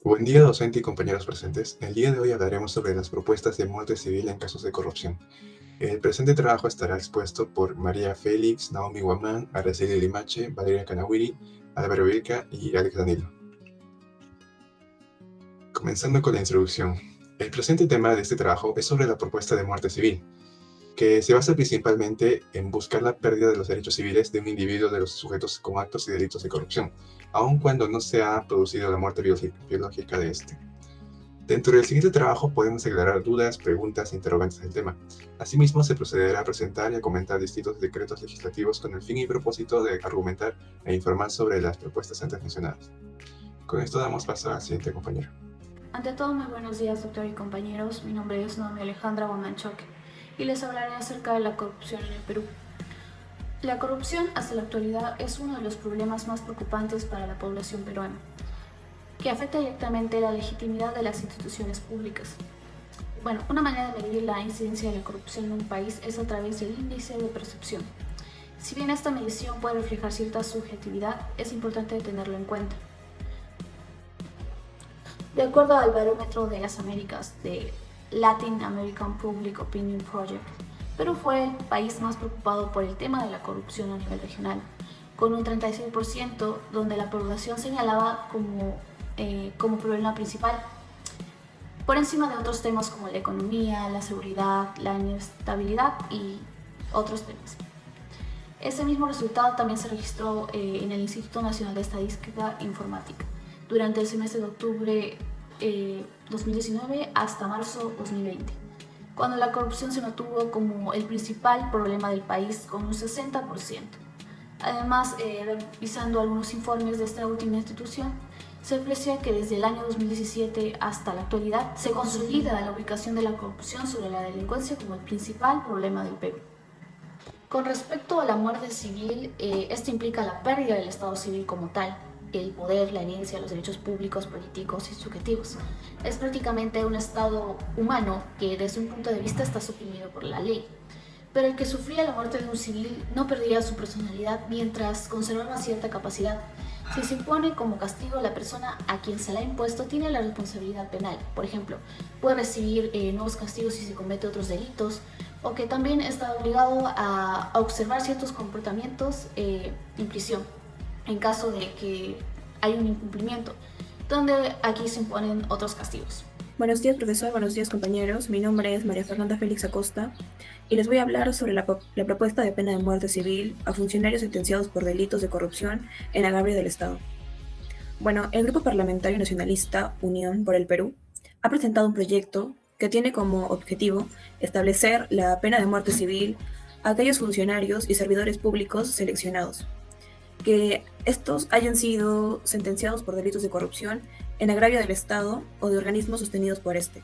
Buen día, docente y compañeros presentes. El día de hoy hablaremos sobre las propuestas de muerte civil en casos de corrupción. El presente trabajo estará expuesto por María Félix, Naomi Guamán, Araceli Limache, Valeria Canawiri, Álvaro Vilca y Alex Danilo. Comenzando con la introducción. El presente tema de este trabajo es sobre la propuesta de muerte civil, que se basa principalmente en buscar la pérdida de los derechos civiles de un individuo de los sujetos con actos y delitos de corrupción, aun cuando no se ha producido la muerte biológica de este. Dentro del siguiente trabajo podemos aclarar dudas, preguntas e interrogantes del tema. Asimismo, se procederá a presentar y a comentar distintos decretos legislativos con el fin y propósito de argumentar e informar sobre las propuestas antes mencionadas. Con esto damos paso al siguiente compañero. Ante todo, muy buenos días, doctor y compañeros. Mi nombre es Naomi Alejandra Guamanchoque y les hablaré acerca de la corrupción en el Perú. La corrupción hasta la actualidad es uno de los problemas más preocupantes para la población peruana, que afecta directamente la legitimidad de las instituciones públicas. Una manera de medir la incidencia de la corrupción en un país es a través del índice de percepción. Si bien esta medición puede reflejar cierta subjetividad, es importante tenerlo en cuenta. De acuerdo al Barómetro de las Américas de Latin American Public Opinion Project, Perú fue el país más preocupado por el tema de la corrupción a nivel regional, con un 36%, donde la población señalaba como problema principal, por encima de otros temas como la economía, la seguridad, la inestabilidad y otros temas. Ese mismo resultado también se registró en el Instituto Nacional de Estadística e Informática durante el semestre de octubre 2019 hasta marzo 2020, cuando la corrupción se mantuvo como el principal problema del país con un 60%. Además, revisando algunos informes de esta última institución, se aprecia que desde el año 2017 hasta la actualidad se consolida la ubicación de la corrupción sobre la delincuencia como el principal problema del Perú. Con respecto a la muerte civil, esto implica la pérdida del Estado civil como tal, el poder, la herencia, los derechos públicos, políticos y subjetivos. Es prácticamente un estado humano que desde un punto de vista está suprimido por la ley. Pero el que sufría la muerte de un civil no perdía su personalidad mientras conservaba cierta capacidad. Si se impone como castigo, la persona a quien se le ha impuesto tiene la responsabilidad penal. Por ejemplo, puede recibir nuevos castigos si se comete otros delitos, o que también está obligado a observar ciertos comportamientos en prisión, en caso de que hay un incumplimiento, donde aquí se imponen otros castigos. Buenos días, profesor. Buenos días, compañeros. Mi nombre es María Fernanda Félix Acosta y les voy a hablar sobre la propuesta de pena de muerte civil a funcionarios sentenciados por delitos de corrupción en agravio del Estado. El Grupo Parlamentario Nacionalista Unión por el Perú ha presentado un proyecto que tiene como objetivo establecer la pena de muerte civil a aquellos funcionarios y servidores públicos seleccionados, que estos hayan sido sentenciados por delitos de corrupción en agravio del Estado o de organismos sostenidos por este.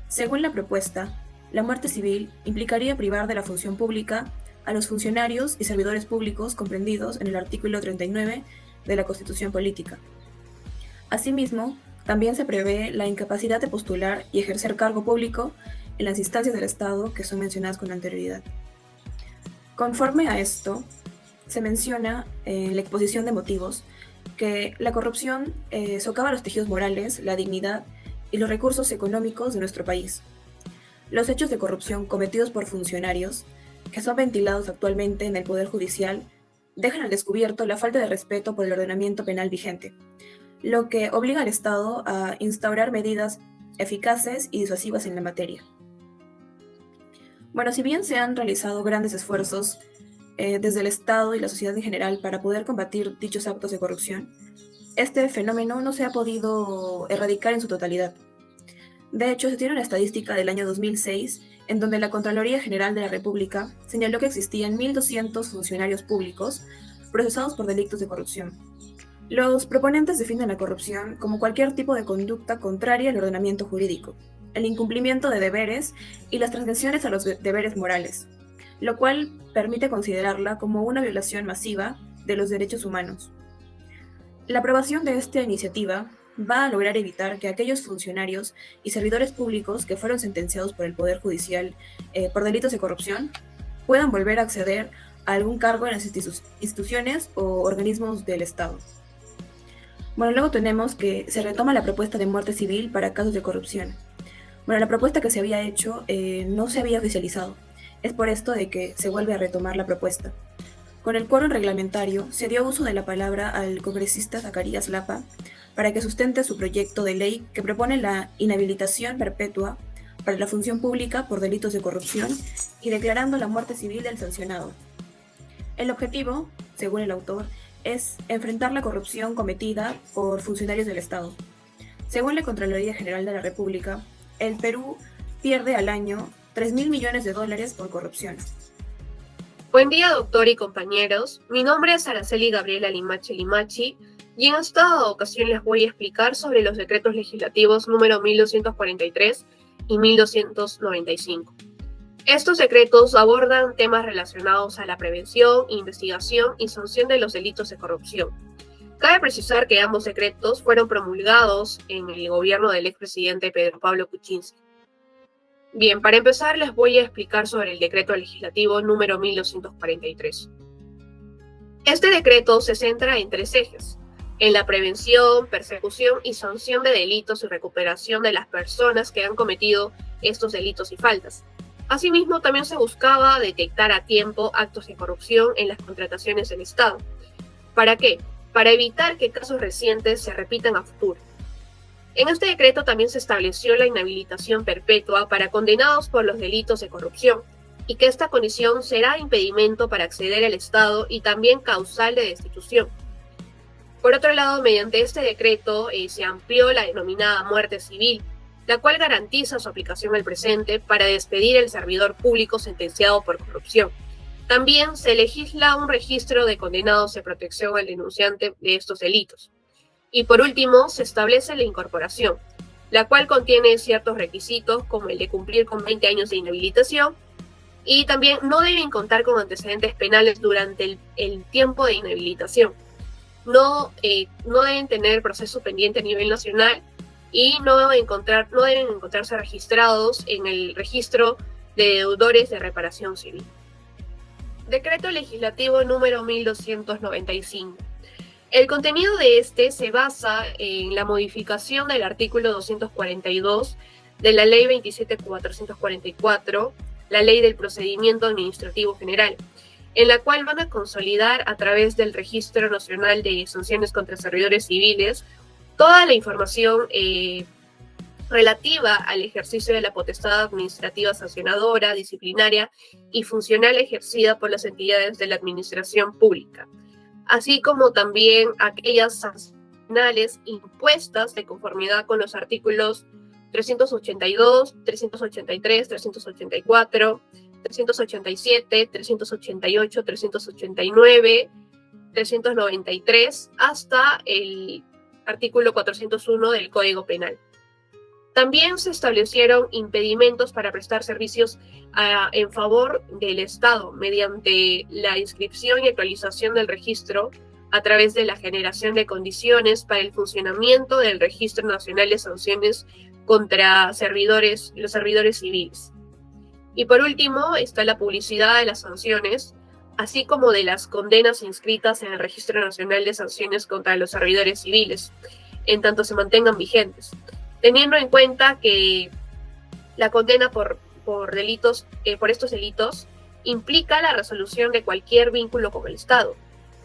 Según la propuesta, la muerte civil implicaría privar de la función pública a los funcionarios y servidores públicos comprendidos en el artículo 39 de la Constitución Política. Asimismo, también se prevé la incapacidad de postular y ejercer cargo público en las instancias del Estado que son mencionadas con anterioridad. Conforme a esto, se menciona en la exposición de motivos que la corrupción socava los tejidos morales, la dignidad y los recursos económicos de nuestro país. Los hechos de corrupción cometidos por funcionarios, que son ventilados actualmente en el Poder Judicial, dejan al descubierto la falta de respeto por el ordenamiento penal vigente, lo que obliga al Estado a instaurar medidas eficaces y disuasivas en la materia. Si bien se han realizado grandes esfuerzos desde el Estado y la sociedad en general para poder combatir dichos actos de corrupción, este fenómeno no se ha podido erradicar en su totalidad. De hecho, se tiene una estadística del año 2006 en donde la Contraloría General de la República señaló que existían 1.200 funcionarios públicos procesados por delitos de corrupción. Los proponentes definen la corrupción como cualquier tipo de conducta contraria al ordenamiento jurídico, el incumplimiento de deberes y las transgresiones a los deberes morales, lo cual permite considerarla como una violación masiva de los derechos humanos. La aprobación de esta iniciativa va a lograr evitar que aquellos funcionarios y servidores públicos que fueron sentenciados por el Poder Judicial por delitos de corrupción puedan volver a acceder a algún cargo en las instituciones o organismos del Estado. Bueno, luego tenemos que se retoma la propuesta de muerte civil para casos de corrupción. Bueno, la propuesta que se había hecho no se había oficializado. Es por esto de que se vuelve a retomar la propuesta. Con el quórum reglamentario, se dio uso de la palabra al congresista Zacarías Lapa para que sustente su proyecto de ley que propone la inhabilitación perpetua para la función pública por delitos de corrupción y declarando la muerte civil del sancionado. El objetivo, según el autor, es enfrentar la corrupción cometida por funcionarios del Estado. Según la Contraloría General de la República, el Perú pierde al año 3.000 millones de dólares por corrupción. Buen día, doctor y compañeros. Mi nombre es Araceli Gabriela Limache Limachi y en esta ocasión les voy a explicar sobre los decretos legislativos número 1243 y 1295. Estos decretos abordan temas relacionados a la prevención, investigación y sanción de los delitos de corrupción. Cabe precisar que ambos decretos fueron promulgados en el gobierno del expresidente Pedro Pablo Kuczynski. Bien, para empezar les voy a explicar sobre el decreto legislativo número 1243. Este decreto se centra en 3 ejes: en la prevención, persecución y sanción de delitos y recuperación de las personas que han cometido estos delitos y faltas. Asimismo, también se buscaba detectar a tiempo actos de corrupción en las contrataciones del Estado. ¿Para qué? Para evitar que casos recientes se repitan a futuro. En este decreto también se estableció la inhabilitación perpetua para condenados por los delitos de corrupción y que esta condición será impedimento para acceder al Estado y también causal de destitución. Por otro lado, mediante este decreto se amplió la denominada muerte civil, la cual garantiza su aplicación al presente para despedir al servidor público sentenciado por corrupción. También se legisla un registro de condenados de protección al denunciante de estos delitos. Y por último, se establece la incorporación, la cual contiene ciertos requisitos como el de cumplir con 20 años de inhabilitación y también no deben contar con antecedentes penales durante el tiempo de inhabilitación. No deben tener proceso pendiente a nivel nacional y no deben encontrarse registrados en el registro de deudores de reparación civil. Decreto legislativo número 1295. El contenido de este se basa en la modificación del artículo 242 de la Ley 27.444, la Ley del Procedimiento Administrativo General, en la cual van a consolidar a través del Registro Nacional de Sanciones contra Servidores Civiles toda la información relativa al ejercicio de la potestad administrativa sancionadora, disciplinaria y funcional ejercida por las entidades de la administración pública, así como también aquellas sancionales impuestas de conformidad con los artículos 382, 383, 384, 387, 388, 389, 393, hasta el artículo 401 del Código Penal. También se establecieron impedimentos para prestar servicios en favor del Estado mediante la inscripción y actualización del registro a través de la generación de condiciones para el funcionamiento del Registro Nacional de Sanciones contra los servidores civiles. Y por último está la publicidad de las sanciones, así como de las condenas inscritas en el Registro Nacional de Sanciones contra los servidores civiles, en tanto se mantengan vigentes, teniendo en cuenta que la condena por estos delitos implica la resolución de cualquier vínculo con el Estado,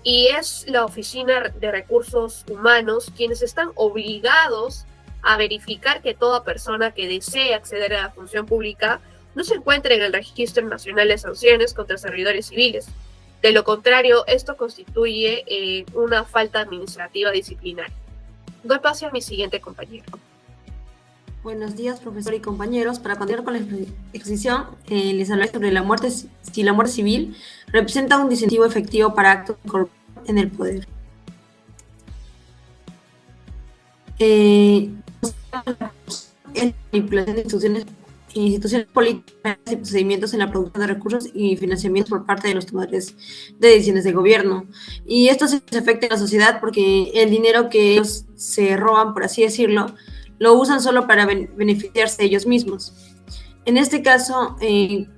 y es la Oficina de Recursos Humanos quienes están obligados a verificar que toda persona que desee acceder a la función pública no se encuentre en el Registro Nacional de Sanciones contra servidores civiles. De lo contrario, esto constituye una falta administrativa disciplinaria. Doy paso a mi siguiente compañero. Buenos días, profesor y compañeros. Para continuar con la exposición, les hablaré sobre si la muerte civil representa un incentivo efectivo para actos de corrupción en el poder. La manipulación de instituciones políticas y procedimientos en la producción de recursos y financiamiento por parte de los tomadores de decisiones de gobierno. Y esto se afecta a la sociedad porque el dinero que ellos se roban, por así decirlo, lo usan solo para beneficiarse ellos mismos. En este caso,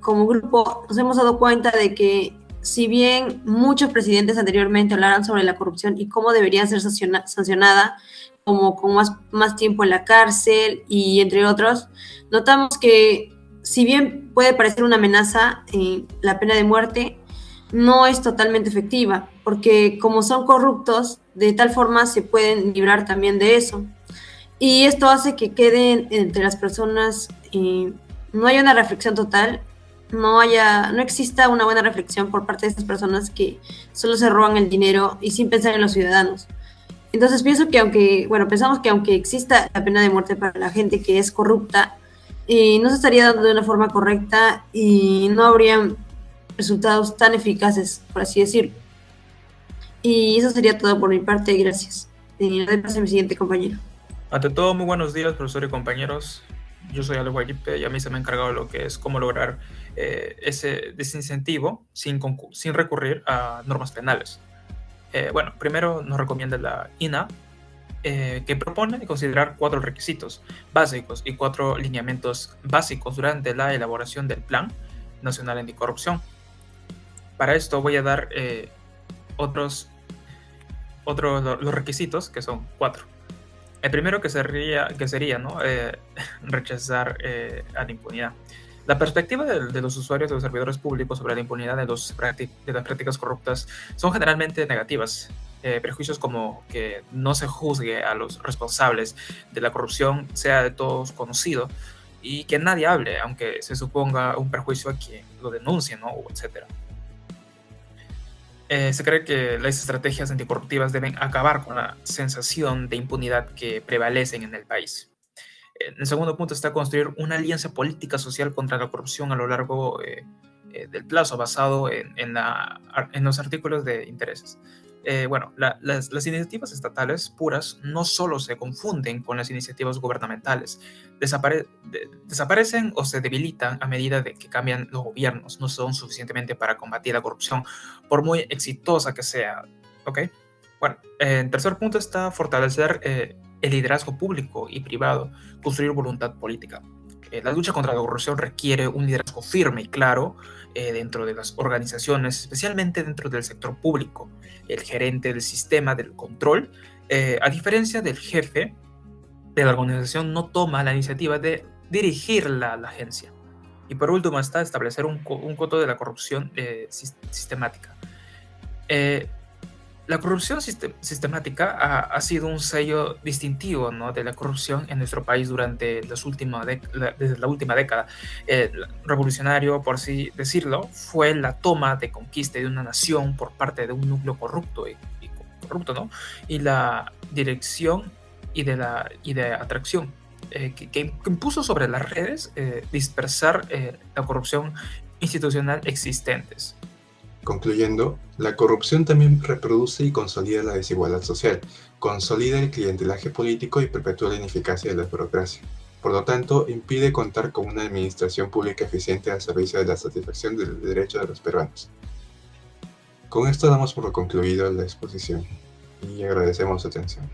como grupo, nos hemos dado cuenta de que si bien muchos presidentes anteriormente hablaron sobre la corrupción y cómo debería ser sancionada, como con más tiempo en la cárcel y entre otros, notamos que si bien puede parecer una amenaza, la pena de muerte no es totalmente efectiva, porque como son corruptos, de tal forma se pueden librar también de eso. Y esto hace que queden entre las personas, no haya una reflexión total, no exista una buena reflexión por parte de estas personas que solo se roban el dinero y sin pensar en los ciudadanos. Entonces pensamos que aunque exista la pena de muerte para la gente que es corrupta, no se estaría dando de una forma correcta y no habrían resultados tan eficaces, por así decirlo. Y eso sería todo por mi parte, gracias. Le doy paso a mi siguiente compañero. Ante todo, muy buenos días, profesor y compañeros. Yo soy Ale Guayipe y a mí se me ha encargado lo que es cómo lograr ese desincentivo sin recurrir a normas penales. Primero nos recomienda la INA, que propone considerar 4 requisitos básicos y 4 lineamientos básicos durante la elaboración del Plan Nacional Anticorrupción. Para esto voy a dar los requisitos, que son 4. El primero que sería ¿no? Rechazar a la impunidad. La perspectiva de los usuarios de los servidores públicos sobre la impunidad de las prácticas corruptas son generalmente negativas. Prejuicios como que no se juzgue a los responsables de la corrupción sea de todos conocido y que nadie hable, aunque se suponga un perjuicio a quien lo denuncie, ¿no? Etc. Se cree que las estrategias anticorruptivas deben acabar con la sensación de impunidad que prevalecen en el país. El segundo punto está construir una alianza política social contra la corrupción a lo largo del plazo, basado en los artículos de intereses. Las iniciativas estatales puras no solo se confunden con las iniciativas gubernamentales, desaparecen o se debilitan a medida de que cambian los gobiernos, no son suficientemente para combatir la corrupción, por muy exitosa que sea. ¿Ok? En tercer punto está fortalecer el liderazgo público y privado, construir voluntad política. La lucha contra la corrupción requiere un liderazgo firme y claro dentro de las organizaciones, especialmente dentro del sector público. El gerente del sistema del control, a diferencia del jefe de la organización, no toma la iniciativa de dirigir la agencia. Y por último está establecer un coto de la corrupción sistemática. La corrupción sistemática ha sido un sello distintivo, ¿no? De la corrupción en nuestro país desde la última década. Revolucionario, por así decirlo, fue la toma de conquista de una nación por parte de un núcleo corrupto, ¿no? Y la dirección y de atracción que impuso sobre las redes dispersar la corrupción institucional existentes. Concluyendo, la corrupción también reproduce y consolida la desigualdad social, consolida el clientelaje político y perpetúa la ineficacia de la burocracia. Por lo tanto, impide contar con una administración pública eficiente al servicio de la satisfacción del derecho de los peruanos. Con esto damos por concluido la exposición y agradecemos su atención.